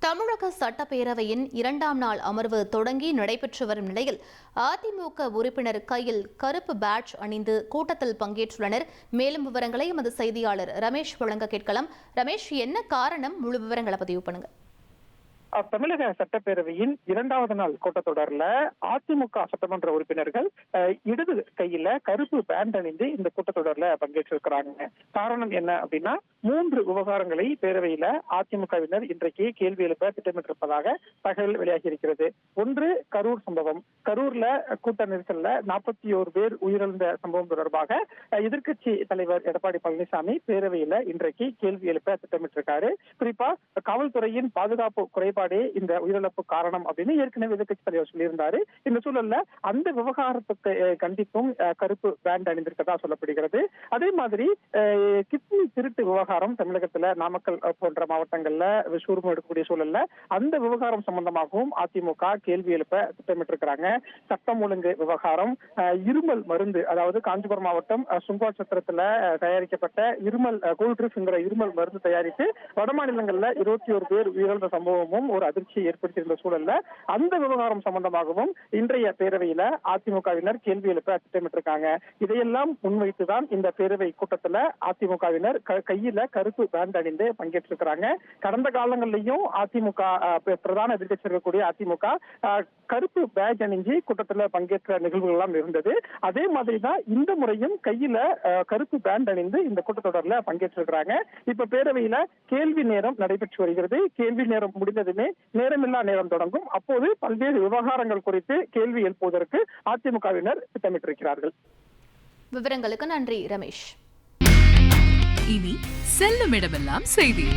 தமிழக சட்டப்பேரவையின் 2ஆம் நாள் அமர்வு தொடங்கி நடைபெற்று வரும் நிலையில் அதிமுக உறுப்பினர் கையில் கருப்பு பேட்ஜ் அணிந்து கூட்டத்தில் பங்கேற்றுள்ளனர். மேலும் விவரங்களை எமது செய்தியாளர் ரமேஷ் வழங்க கேட்கலாம். ரமேஷ், என்ன காரணம்? முழு விவரங்களை பதிவு பண்ணுங்க. தமிழக சட்டப்பேரவையின் 2வது நாள் கூட்டத்தொடர்ல அதிமுக சட்டமன்ற உறுப்பினர்கள் இடது கையில கருப்பு பேண்ட் அணிந்து இந்த கூட்டத்தொடர்ல பங்கேற்றிருக்கிறாங்க. காரணம் என்ன அப்படின்னா, 3 விவகாரங்களை பேரவையில அதிமுகவினர் இன்றைக்கு கேள்வி எழுப்ப திட்டமிட்டிருப்பதாக தகவல் வெளியாகி இருக்கிறது. ஒன்று, கரூர் சம்பவம். கரூர்ல கூட்ட நெரிசல்ல 41 பேர் உயிரிழந்த சம்பவம் தொடர்பாக எதிர்க்கட்சி தலைவர் எடப்பாடி பழனிசாமி பேரவையில இன்றைக்கு கேள்வி எழுப்ப திட்டமிட்டிருக்காரு. குறிப்பா காவல்துறையின் பாதுகாப்பு குறைபாடு இந்த உயிரிழப்பு காரணம் அப்படின்னு ஏற்கனவே எதிர்க்கட்சி தலைவர் சொல்லியிருந்தாரு. இந்த சூழல்ல அந்த விவகாரத்துக்கு கண்டித்தும் கருப்பு பேண்ட் அணிந்திருக்கதா சொல்லப்படுகிறது. அதே மாதிரி கிட்னி திருட்டு விவகாரம் தமிழகத்துல நாமக்கல் போன்ற மாவட்டங்கள்ல விஸ்வரூபம் எடுக்கக்கூடிய சூழல்ல அந்த விவகாரம் சம்பந்தமாகவும் அதிமுக கேள்வி எழுப்ப திட்டமிட்டிருக்கிறாங்க. சட்டம் ஒழுங்கு விவகாரம், இருமல் மருந்து, அதாவது காஞ்சிபுரம் மாவட்டம் சுங்குவாச்சத்திரத்துல தயாரிக்கப்பட்ட இருமல் கோல்ட்ரிஃப் என்கிற இருமல் மருந்து தயாரித்து வடமாநிலங்கள்ல 21 பேர் உயிரிழந்த சம்பவமும் ஒரு அதிர்ச்சியை ஏற்படுத்தியிருந்த சூழல்ல அந்த விவகாரம் சம்பந்தமாகவும் இன்றைய பேரவையில அதிமுகவினர் கேள்வி எழுப்ப திட்டமிட்டிருக்காங்க. இதையெல்லாம் முன்வைத்துதான் இந்த பேரவை கூட்டத்துல அதிமுகவினர் கையில கருப்பு பேண்ட் அணிந்து பங்கேற்றிருக்கிறாங்க. கடந்த காலங்களிலையும் அதிமுக பிரதான எதிர்க்கட்சி இருக்கக்கூடிய அதிமுக கருப்பு பேட்ஜ் அணிஞ்சு கூட்டத்துல பங்கேற்ற நிகழ்வுகள் எல்லாம் இருந்தது. அதே மாதிரிதான் இந்த முறையும் கையில கருப்பு பேண்ட் அணிந்து இந்த கூட்டத்தொடர்ல பங்கேற்றிருக்கிறாங்க. இப்ப பேரவையில கேள்வி நேரம் நடைபெற்று வருகிறது. கேள்வி நேரம் முடிந்ததுமே நேரமில்லா நேரம் தொடங்கும். அப்போது பல்வேறு விவகாரங்கள் குறித்து கேள்வி எழுப்புவதற்கு அதிமுகவினர் திட்டமிட்டிருக்கிறார்கள். விவரங்களுக்கு நன்றி ரமேஷ். இனி செல்லும் இடமெல்லாம் செய்தி.